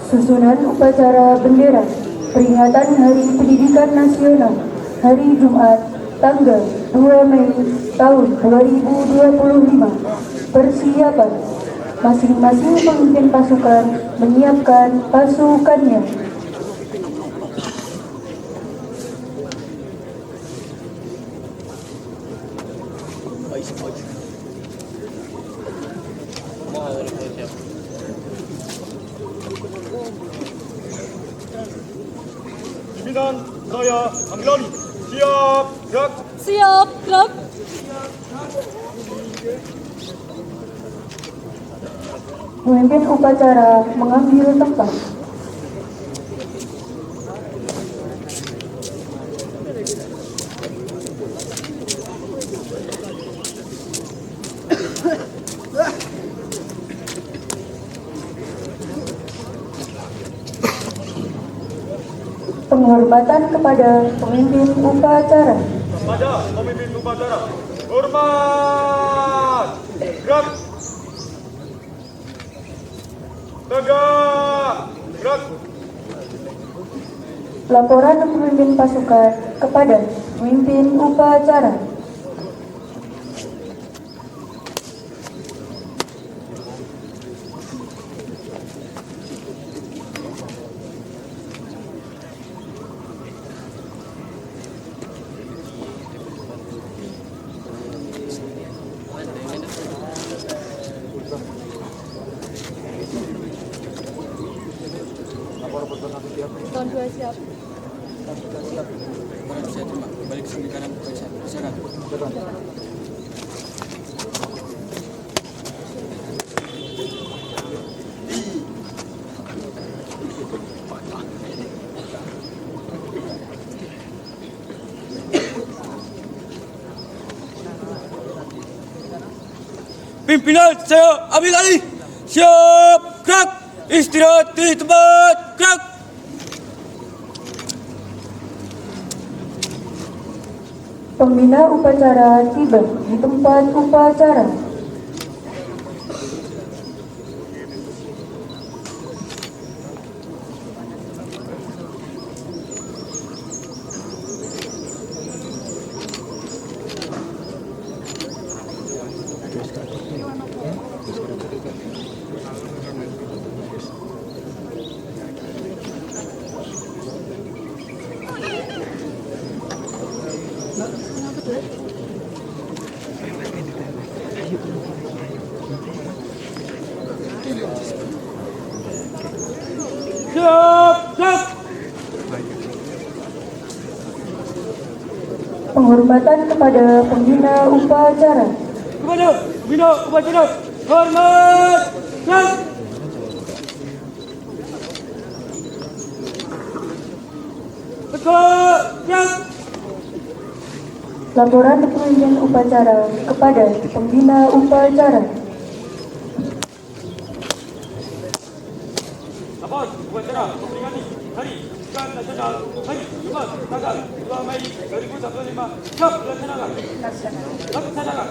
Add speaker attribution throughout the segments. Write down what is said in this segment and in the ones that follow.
Speaker 1: Susunan upacara bendera peringatan Hari Pendidikan Nasional hari Jumat tanggal 2 Mei tahun 2025. Persiapan. Masing-masing pemimpin pasukan menyiapkan pasukannya.
Speaker 2: Pimpinan saya Anglani, siap gerak.
Speaker 3: Siap gerak.
Speaker 1: Pemimpin upacara mengambil tempat. Penghormatan kepada pemimpin upacara.
Speaker 2: Pada pemimpin upacara, hormat, gerak, tegak, gerak.
Speaker 1: Laporan pemimpin pasukan kepada pemimpin upacara.
Speaker 3: Tahun 2 siap.
Speaker 4: Balik ke sini kanan, silakan. Pimpinan saya ambil alih. Siap gerak. Istirahat di tempat. Gerak.
Speaker 1: Pembina upacara tiba di tempat upacara.
Speaker 4: Siap gerak.
Speaker 1: Penghormatan kepada pembina upacara.
Speaker 4: Kepada pembina upacara, hormat, gerak. Tegak, gerak.
Speaker 1: Laporan pemimpin upacara kepada pembina upacara.
Speaker 2: Lapor upacara memperingati Hari Pendidikan Nasional hari Jumat tanggal 2 Mei 2015. Siap dilaksanakan. Laksanakan.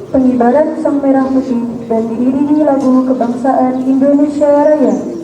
Speaker 1: Pengibaran sang merah putih dan diiringi lagu kebangsaan Indonesia Raya.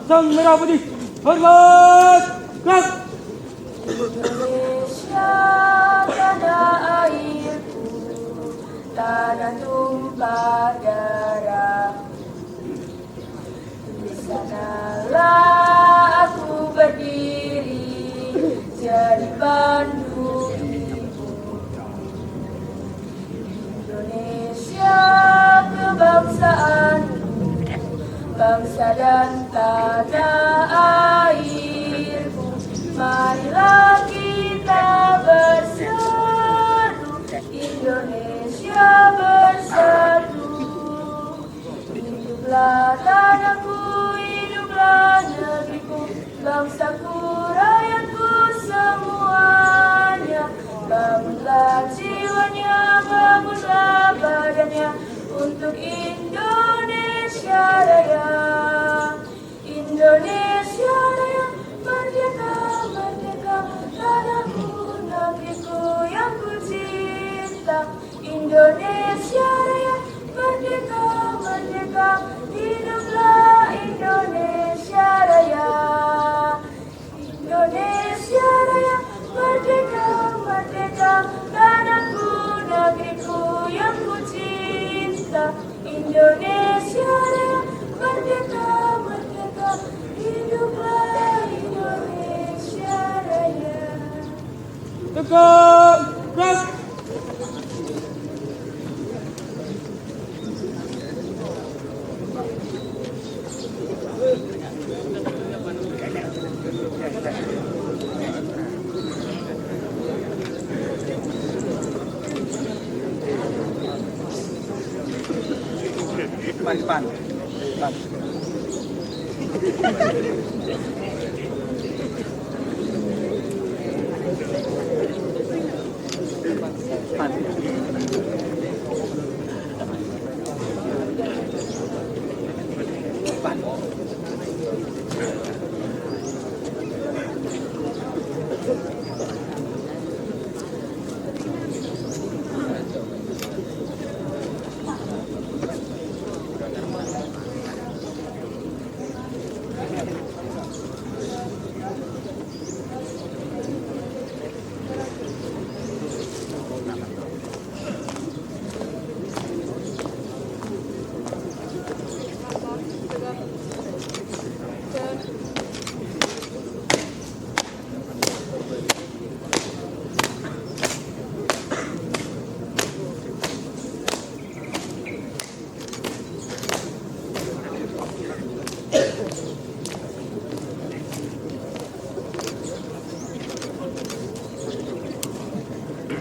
Speaker 2: Sang Merah Putih. Hormat. Gerak.
Speaker 1: Indonesia tanah airku, tanah tumpah darah. Di sanalah aku berdiri, jadi pandu ibu. Indonesia kebangsaanku, bangsa dan tanah airku. Marilah kita bersatu, Indonesia bersatu. Hiduplah tanahku, hiduplah negeriku, bangsaku, rakyatku semuanya. Bangunlah jiwanya, bangunlah badannya untuk Indonesia Raya. Indonesia Raya, merdeka, merdeka, tanahku, negeriku yang ku cinta. Indonesia Raya, merdeka, merdeka, hiduplah Indonesia Raya. Indonesia Raya, merdeka, merdeka, tanahku, negeriku yang ku cinta. Indonesia Raya, merdeka, merdeka, hiduplah Indonesia Raya.
Speaker 2: Tegak. Gerak.
Speaker 4: Depan.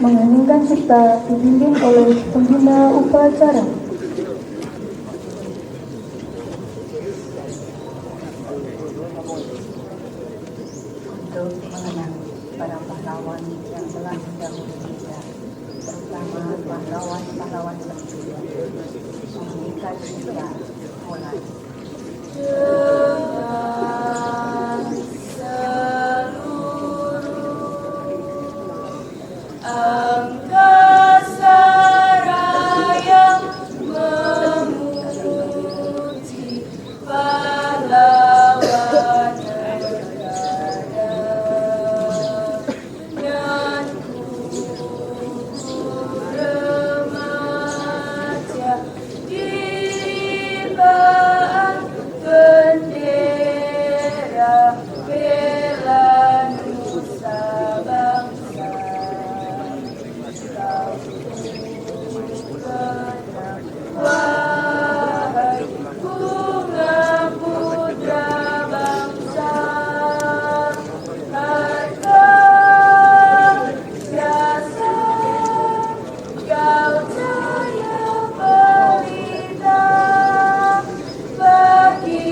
Speaker 1: Mengheningkan cipta dibimbing oleh pembina upacara.
Speaker 5: Untuk mengenang para pahlawan yang telah mendahului kita, terutama pahlawan-pahlawan setia, mengingat kita mulai.
Speaker 1: Dengan seluruh angkasa raya memuji pahlawan negara, dan remaja kibaran bendera bela nusa bangsa. Wahai bunga putra bangsa, harta jasa kau cahaya pelita bagi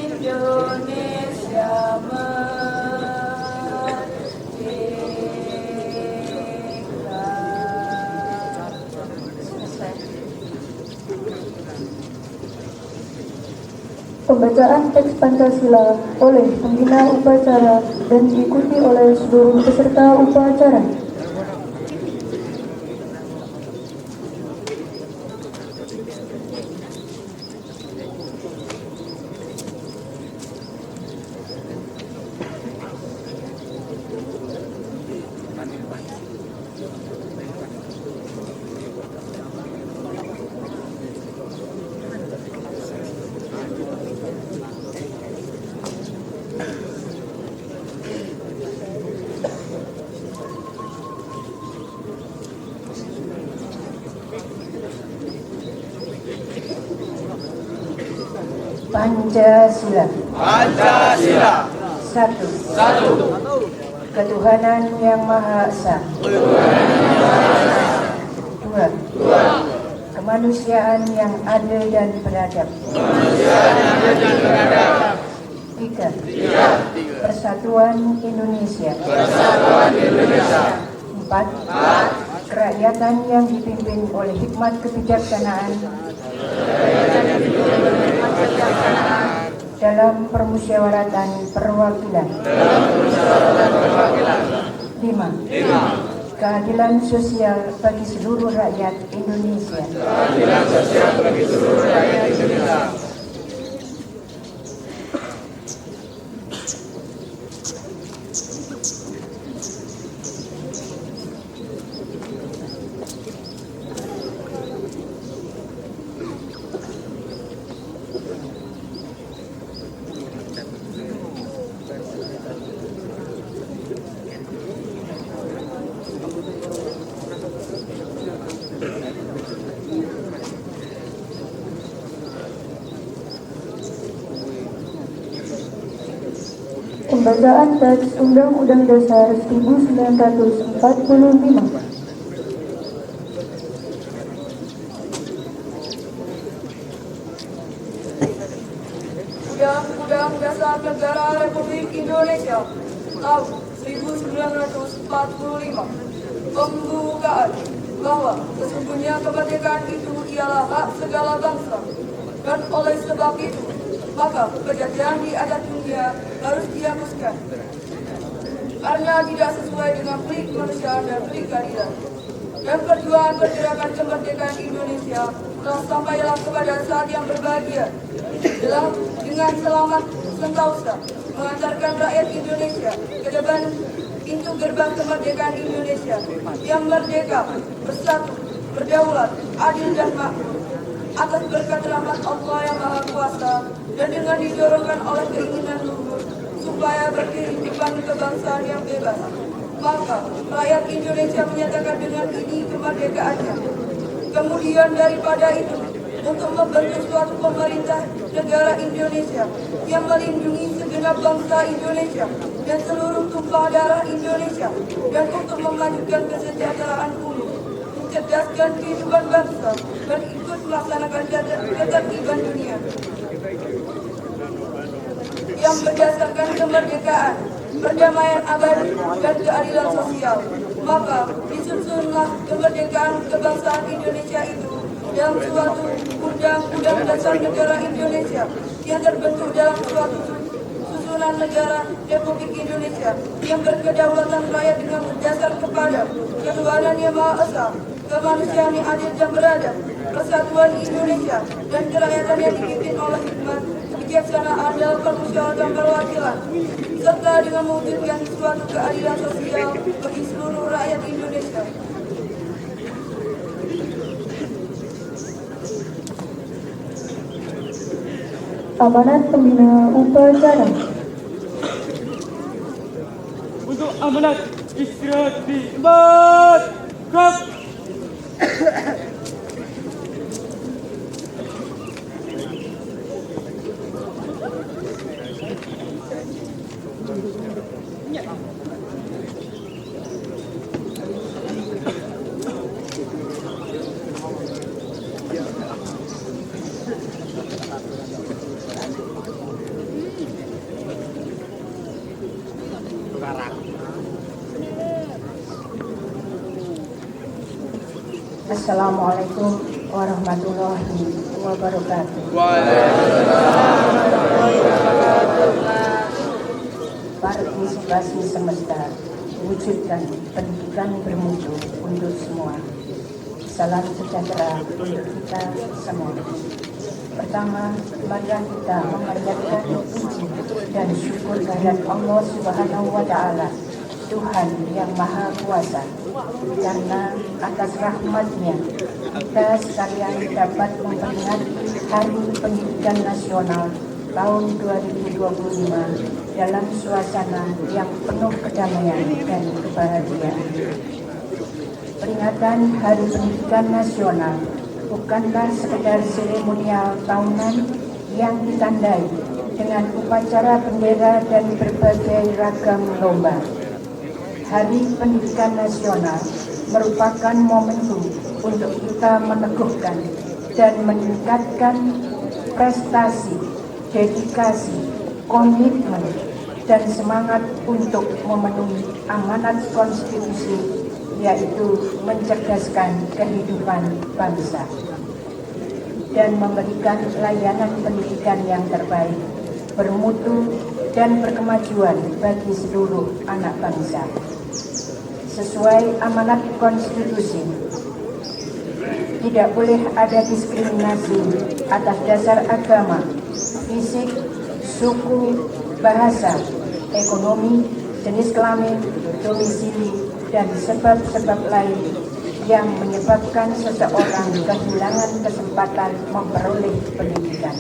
Speaker 1: Indonesia Pembacaan teks Pancasila oleh pembina upacara dan diikuti oleh seluruh peserta upacara.
Speaker 5: Pancasila.
Speaker 2: Pancasila.
Speaker 5: Satu.
Speaker 2: Satu.
Speaker 5: Ketuhanan Yang Maha Esa. Dua.
Speaker 2: Dua.
Speaker 5: Kemanusiaan yang adil dan beradab.
Speaker 2: Kemanusiaan yang adil dan beradab.
Speaker 5: Tiga.
Speaker 2: Tiga.
Speaker 5: Persatuan Indonesia.
Speaker 2: Persatuan Indonesia.
Speaker 5: Empat. Kerakyatan yang dipimpin oleh hikmat kebijaksanaan dalam permusyawaratan perwakilan. Lima. Keadilan sosial bagi seluruh rakyat Indonesia.
Speaker 2: Keadilan sosial bagi seluruh rakyat Indonesia.
Speaker 1: Pembacaan teks Undang-Undang Dasar 1945.
Speaker 6: Undang-Undang Dasar Negara Republik Indonesia tahun 1945 Pembukaan bahwa sesungguhnya kemerdekaan itu ialah hak segala bangsa, dan oleh sebab itu maka kejadian di atas dunia harus dihapuskan karena tidak sesuai dengan prinsip kemanusiaan dan prinsip keadilan. Dan perjuangan pergerakan kemerdekaan Indonesia telah sampailah kepada saat yang berbahagia dengan selamat sentosa mengantarkan rakyat Indonesia ke depan pintu gerbang kemerdekaan Indonesia yang merdeka, bersatu, berdaulat, adil dan makmur atas berkat rahmat Allah yang Maha Kuasa, dan dengan didorongkan oleh keinginan luhur supaya berkehidupan kebangsaan yang bebas, maka rakyat Indonesia menyatakan dengan ini kemerdekaannya. Kemudian daripada itu, untuk membentuk suatu pemerintah negara Indonesia yang melindungi segenap bangsa Indonesia dan seluruh tumpah darah Indonesia, dan untuk memajukan kesejahteraan umum, mencerdaskan kehidupan bangsa, dan ikut melaksanakan ketertiban dunia yang berdasarkan kemerdekaan, perdamaian abadi, dan keadilan sosial. Maka disusunlah kemerdekaan kebangsaan Indonesia itu dalam suatu undang-undang dasar negara Indonesia yang terbentuk dalam suatu susunan negara Republik Indonesia yang berkedaulatan rakyat dengan berdasar kepada ketuhanan yang Maha Esa, kemanusiaan yang adil dan beradab, persatuan Indonesia, dan kerakyatan yang dipimpin oleh hikmat kebijaksanaan dalam permusyawaratan perwakilan, serta dengan mewujudkan suatu keadilan sosial bagi seluruh rakyat Indonesia.
Speaker 1: Amanat Pembina Upacara.
Speaker 2: Untuk amanat istirahat di tempat. Gerak.
Speaker 5: Assalamualaikum warahmatullahi wabarakatuh. Partisipasi semesta wujudkan pendidikan bermutu untuk semua. Salam sejahtera untuk kita semua. Pertama, mari kita memanjatkan puji dan syukur kehadirat Allah Subhanahu wa Ta'ala, Tuhan yang Maha Kuasa, karena atas rahmat-Nya kita sekalian dapat memperingati Hari Pendidikan Nasional tahun 2025 dalam suasana yang penuh kedamaian dan kebahagiaan. Peringatan Hari Pendidikan Nasional bukanlah sekedar seremonial tahunan yang ditandai dengan upacara bendera dan berbagai ragam lomba. Hari Pendidikan Nasional merupakan momentum untuk kita meneguhkan dan meningkatkan prestasi, dedikasi, komitmen, dan semangat untuk memenuhi amanat konstitusi, yaitu mencerdaskan kehidupan bangsa dan memberikan layanan pendidikan yang terbaik, bermutu, dan berkemajuan bagi seluruh anak bangsa. Sesuai amanat konstitusi, tidak boleh ada diskriminasi atas dasar agama, fisik, suku, bahasa, ekonomi, jenis kelamin, domisili, dan sebab-sebab lain yang menyebabkan seseorang kehilangan kesempatan memperoleh pendidikan.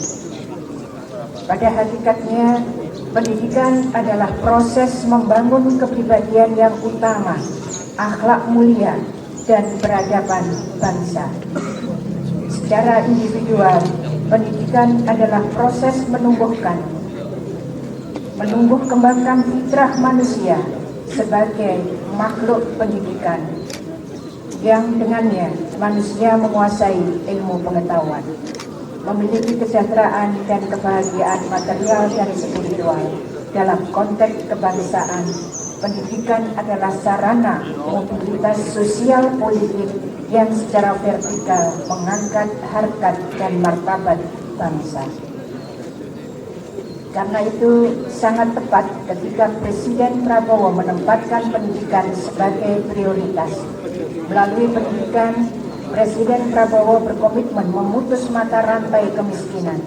Speaker 5: Pada hakikatnya, pendidikan adalah proses membangun kepribadian yang utama, akhlak mulia, dan peradaban bangsa. Secara individual, pendidikan adalah proses menumbuh kembangkan fitrah manusia sebagai makhluk pendidikan, yang dengannya manusia menguasai ilmu pengetahuan, memiliki kesejahteraan dan kebahagiaan material dan spiritual. Dalam konteks kebangsaan, pendidikan adalah sarana mobilitas sosial politik yang secara vertikal mengangkat harkat dan martabat bangsa. Karena itu sangat tepat ketika Presiden Prabowo menempatkan pendidikan sebagai prioritas. Melalui pendidikan, Presiden Prabowo berkomitmen memutus mata rantai kemiskinan.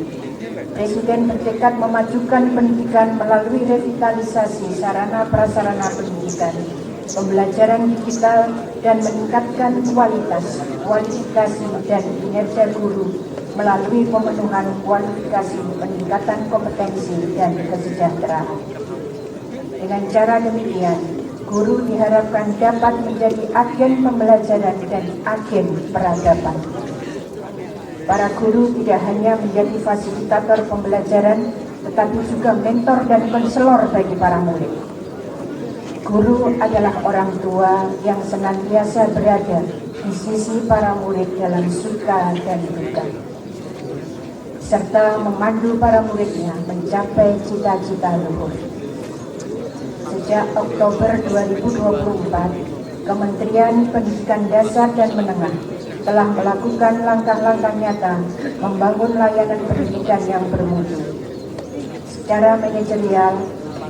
Speaker 5: Presiden bertekad memajukan pendidikan melalui revitalisasi sarana prasarana pendidikan, pembelajaran digital, dan meningkatkan kualitas, kualifikasi, dan kinerja guru melalui pemenuhan kualifikasi, peningkatan kompetensi, dan kesejahteraan. Dengan cara demikian, guru diharapkan dapat menjadi agen pembelajaran dan agen peradaban. Para guru tidak hanya menjadi fasilitator pembelajaran, tetapi juga mentor dan konselor bagi para murid. Guru adalah orang tua yang senantiasa berada di sisi para murid dalam suka dan duka, serta memandu para muridnya mencapai cita-cita luhur. Sejak Oktober 2024, Kementerian Pendidikan Dasar dan Menengah telah melakukan langkah-langkah nyata membangun layanan pendidikan yang bermutu. Secara manajerial,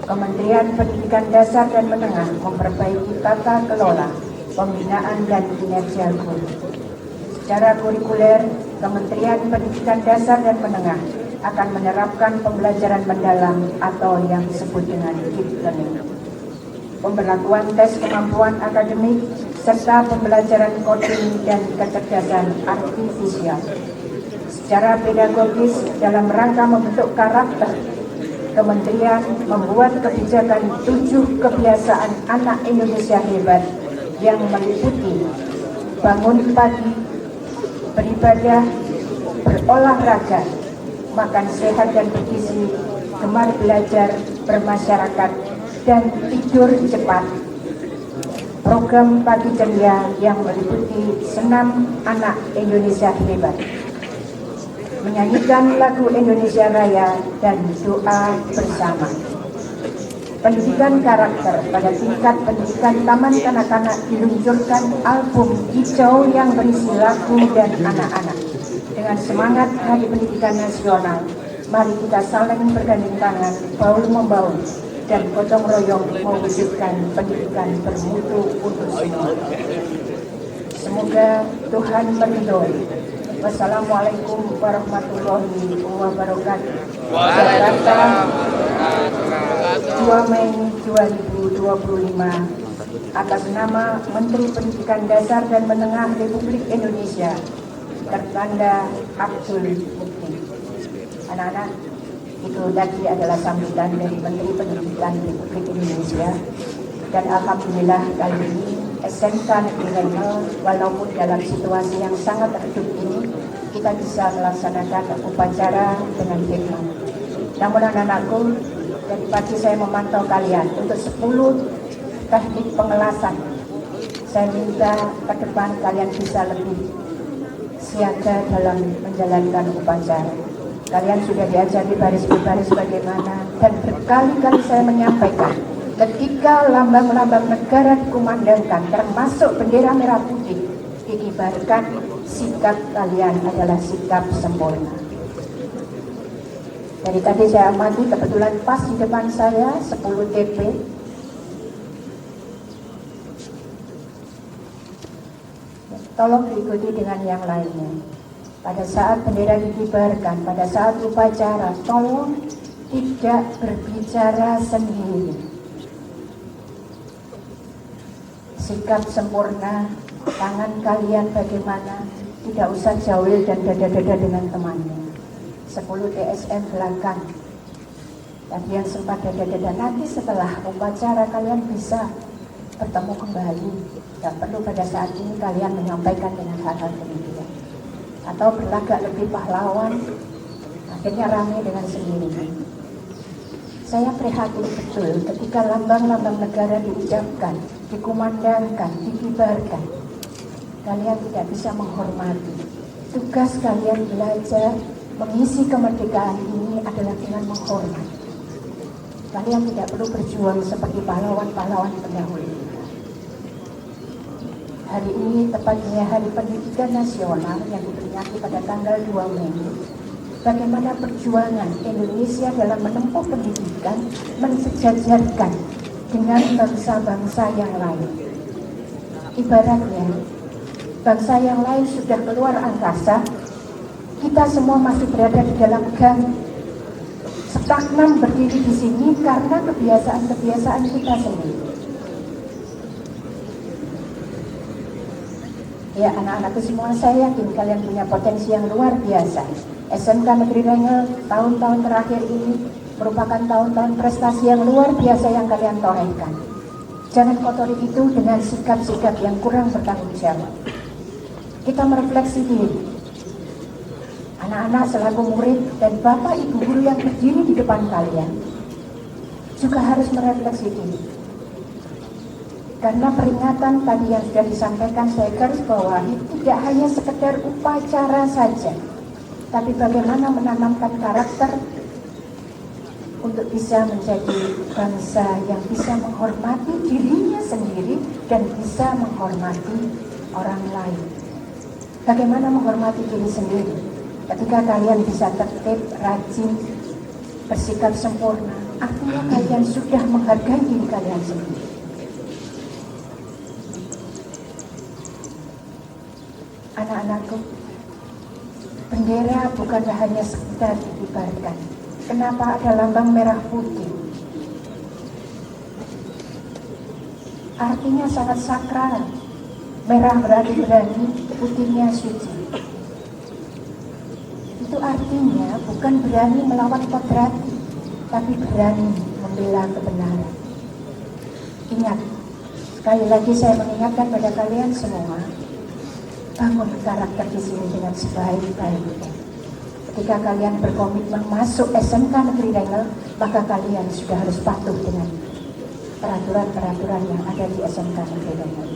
Speaker 5: Kementerian Pendidikan Dasar dan Menengah memperbaiki tata kelola, pembinaan, dan kinerja guru. Secara kurikuler, Kementerian Pendidikan Dasar dan Menengah akan menerapkan pembelajaran mendalam atau yang disebut dengan deep learning, pemberlakuan tes kemampuan akademik, serta pembelajaran coding dan kecerdasan artifisial. Secara pedagogis, dalam rangka membentuk karakter, Kementerian membuat kebijakan 7 kebiasaan anak Indonesia hebat yang meliputi bangun pagi, beribadah, berolahraga, makan sehat dan bergizi, gemar belajar, bermasyarakat, dan tidur cepat. Program Pagi Ceria yang meliputi senam anak Indonesia hebat, menyanyikan lagu Indonesia Raya, dan doa bersama. Pendidikan karakter pada tingkat pendidikan taman kanak-kanak diluncurkan album hijau yang berisi lagu dan anak-anak. Dengan semangat Hari Pendidikan Nasional, mari kita saling bergandeng tangan, bahu-membahu, dan gotong royong mewujudkan pendidikan bermutu untuk semua. Semoga Tuhan meridhoi. Wassalamualaikum warahmatullahi wabarakatuh. Jakarta, 2 Mei 2025. Atas nama Menteri Pendidikan Dasar dan Menengah Republik Indonesia, tertanda Abdul Mukti. Anak-anak, itu tadi adalah sambutan dari Menteri Pendidikan Republik Indonesia. Dan alhamdulillah kali ini SMK Negeri Rembang, walaupun dalam situasi yang sangat redup ini, kita bisa melaksanakan upacara dengan hikmat. Namun anak-anakku, dari pagi saya memantau kalian untuk 10 teknik pengelasan. Saya minta ke depan kalian bisa lebih siaga dalam menjalankan upacara. Kalian sudah diajari baris-baris bagaimana, dan berkali-kali saya menyampaikan, ketika lambang-lambang negara dikumandangkan, termasuk bendera merah putih, dikibarkan, sikap kalian adalah sikap sempurna. Dari tadi saya amati, kebetulan pas di depan saya 10 TP. Tolong diikuti dengan yang lainnya. Pada saat bendera dikibarkan, pada saat upacara, tolong tidak berbicara sendiri. Sikap sempurna, tangan kalian bagaimana, tidak usah jawil dan dada-dada dengan temannya. 10 TSM belakang. Tadi yang sempat dada-dada, nanti setelah upacara kalian bisa bertemu kembali. Tidak perlu pada saat ini kalian menyampaikan dengan hal-hal demikian. Atau berlagak lebih pahlawan, akhirnya ramai dengan sendiri. Saya prihatin betul ketika lambang-lambang negara diucapkan, dikumandangkan, dikibarkan. Kalian tidak bisa menghormati. Tugas kalian belajar mengisi kemerdekaan ini adalah dengan menghormat. Kalian tidak perlu berjuang seperti pahlawan-pahlawan pendahulu. Hari ini tepatnya Hari Pendidikan Nasional yang diperingati pada tanggal 2 Mei. Bagaimana perjuangan Indonesia dalam menempuh pendidikan mensejajarkan dengan bangsa-bangsa yang lain. Ibaratnya, bangsa yang lain sudah keluar angkasa, kita semua masih berada di dalam gang, stagnan berdiri di sini karena kebiasaan-kebiasaan kita sendiri. Ya anak-anakku semua, saya yakin kalian punya potensi yang luar biasa. SMK Negeri Rengel tahun-tahun terakhir ini merupakan tahun-tahun prestasi yang luar biasa yang kalian torehkan. Jangan kotori itu dengan sikap-sikap yang kurang bertanggung jawab. Kita merefleksi diri. Anak-anak selaku murid dan bapak ibu guru yang berdiri di depan kalian juga harus merefleksi diri. Karena peringatan tadi yang sudah disampaikan, saya garis bawahi, tidak hanya sekedar upacara saja, tapi bagaimana menanamkan karakter untuk bisa menjadi bangsa yang bisa menghormati dirinya sendiri dan bisa menghormati orang lain. Bagaimana menghormati diri sendiri? Ketika kalian bisa tertib, rajin, bersikap sempurna, artinya kalian sudah menghargai diri kalian sendiri. Anak-anakku, bendera bukanlah hanya sekedar dikibarkan. Kenapa ada lambang merah putih? Artinya sangat sakral. Merah berarti berani, putihnya suci. Itu artinya bukan berani melawan kodrati, tapi berani membela kebenaran. Ingat, sekali lagi saya mengingatkan pada kalian semua, bangun karakter di sini dengan sebaik-baiknya. Ketika kalian berkomitmen masuk SMK Negeri Rengel, maka kalian sudah harus patuh dengan peraturan-peraturan yang ada di SMK Negeri Rengel.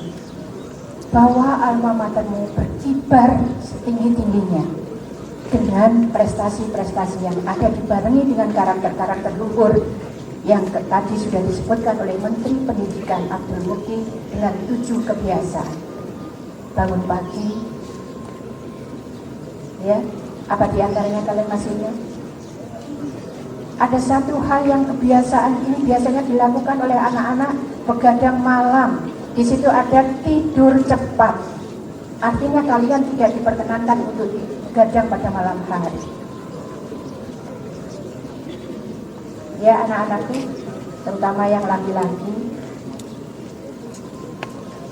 Speaker 5: Bawa alma matermu berkibar setinggi-tingginya dengan prestasi-prestasi yang ada, dibarengi dengan karakter-karakter luhur yang tadi sudah disebutkan oleh Menteri Pendidikan Abdul Mukti dengan 7 kebiasaan. Bangun pagi, ya, apa diantaranya kalian masih ingat? Ada satu hal yang kebiasaan ini biasanya dilakukan oleh anak-anak, begadang malam. Di situ ada tidur cepat. Artinya kalian tidak diperkenankan untuk begadang pada malam hari. Ya anak-anakku, terutama yang laki-laki,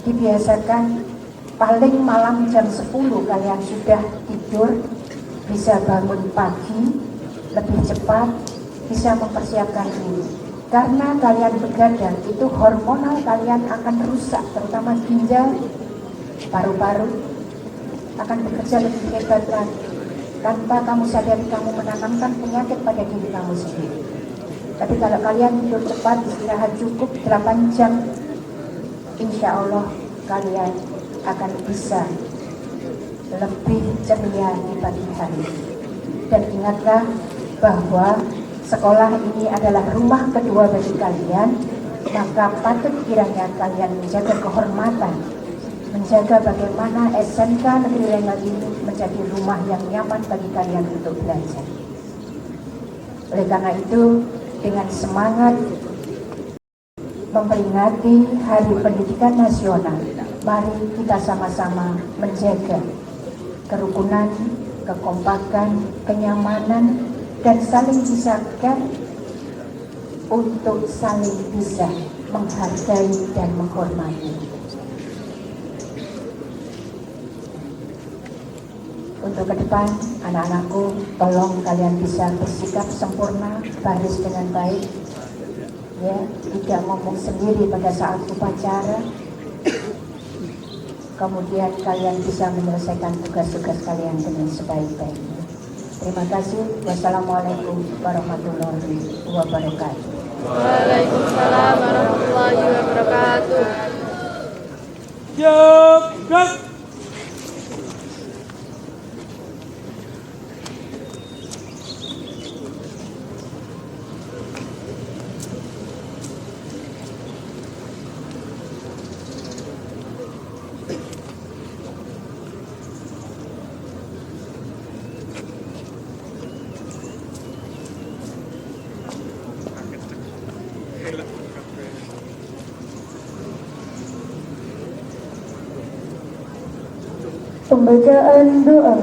Speaker 5: dibiasakan paling malam jam 10 kalian sudah tidur, bisa bangun pagi lebih cepat, bisa mempersiapkan diri. Karena kalian begadang, itu hormonal kalian akan rusak, terutama ginjal, paru-paru akan bekerja lebih hebat lagi. tanpa kamu sadari kamu menanamkan penyakit pada diri kamu sendiri. Tapi kalau kalian tidur cepat, istirahat cukup 8 jam, insya Allah kalian akan bisa lebih ceria di pagi hari. Dan ingatlah bahwa sekolah ini adalah rumah kedua bagi kalian, maka patut kiranya kalian menjaga kehormatan, menjaga bagaimana SMK Negeri Lengal ini menjadi rumah yang nyaman bagi kalian untuk belajar. Oleh karena itu, dengan semangat memperingati Hari Pendidikan Nasional, mari kita sama-sama menjaga kerukunan, kekompakan, kenyamanan, dan saling bisa untuk saling bisa menghargai dan menghormati. Untuk ke depan, anak-anakku, tolong kalian bisa bersikap sempurna, baris dengan baik, ya, tidak ngomong sendiri pada saat upacara. Kemudian kalian bisa menyelesaikan tugas-tugas kalian dengan sebaik-baiknya. Terima kasih. Wassalamualaikum warahmatullahi wabarakatuh.
Speaker 3: Waalaikumsalam warahmatullahi wabarakatuh.
Speaker 4: Siap, gerak.
Speaker 1: Pembacaan doa.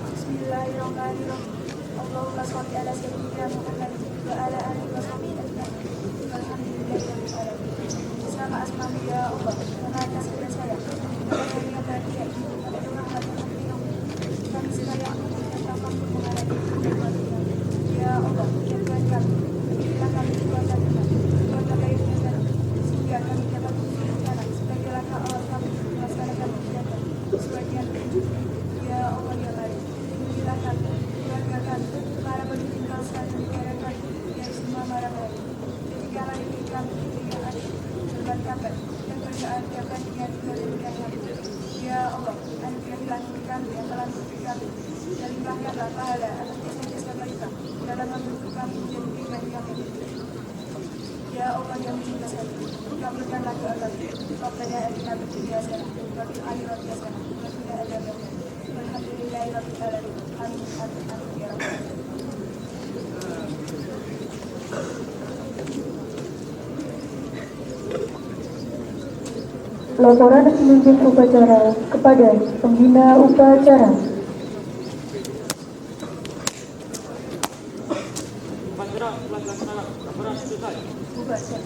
Speaker 6: Bismillahirrahmanirrahim. Allahumma sholli ala sayyidina Muhammad wa ala alihi wa sahbihi ajma'in. Alhamdulillahirabbil alamin. Sama asma'i ya Allah, wa atas kepada saya. Pada yang bahagia, pada rahmat dan minum. Kami sekalian yang dapat mengalami. Ya Allah, ya Tuhan kami, berilah kami kekuatan iman, kekuatan daya ingat, sehingga kami dapat berjalan sebagai langkah awal kami melaksanakan kegiatan sesuai dengan petunjuk. Ya Allah ya baik, berilah kami, keluarga kami, para pendidik bangsa dan negara kami dari semua mara bahaya. Jadikanlah ini kami yang adil, berbuat kabar, dan berdoa dapat dengan dunia kami. Ya Allah, anugerahilah kami yang telah memberi kami, dan limpahkanlah pahala atas jasa-jasa mereka dalam membentuk kami menjadi pribadi yang lebih baik. Ya Allah yang mencinta kami, kabulkanlah doa kami. Rabbana atina fid dunya hasanah wa fil akhirati hasanah wa qina adzabannar. Walhamdulillahirabbil alamin. Amin amin amin ya rabbal alamin.
Speaker 1: Laporan pemimpin upacara kepada pembina upacara.
Speaker 2: Upacara telah dilaksanakan. Laporan selesai. Bubarkan.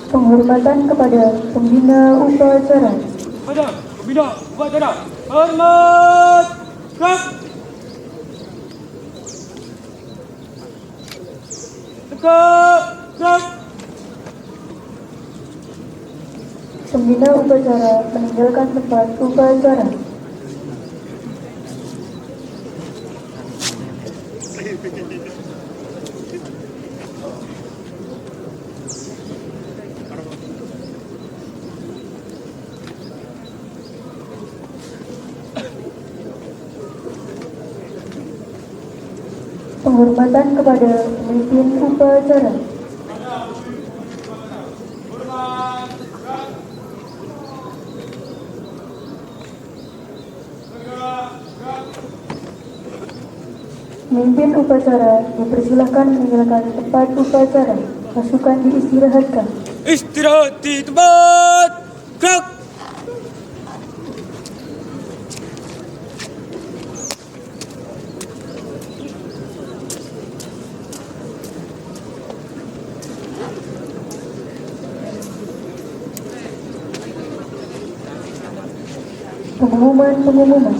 Speaker 1: Penghormatan kepada pembina upacara.
Speaker 2: Kepada pembina upacara, hormat, gerak. Tegak, gerak.
Speaker 1: Pembina upacara meninggalkan tempat upacara. Penghormatan kepada pemimpin upacara. Pemimpin upacara dipersilahkan meninggalkan tempat upacara. Pasukan diistirahatkan.
Speaker 4: Istirahat di tempat. Gerak.
Speaker 1: Pengumuman.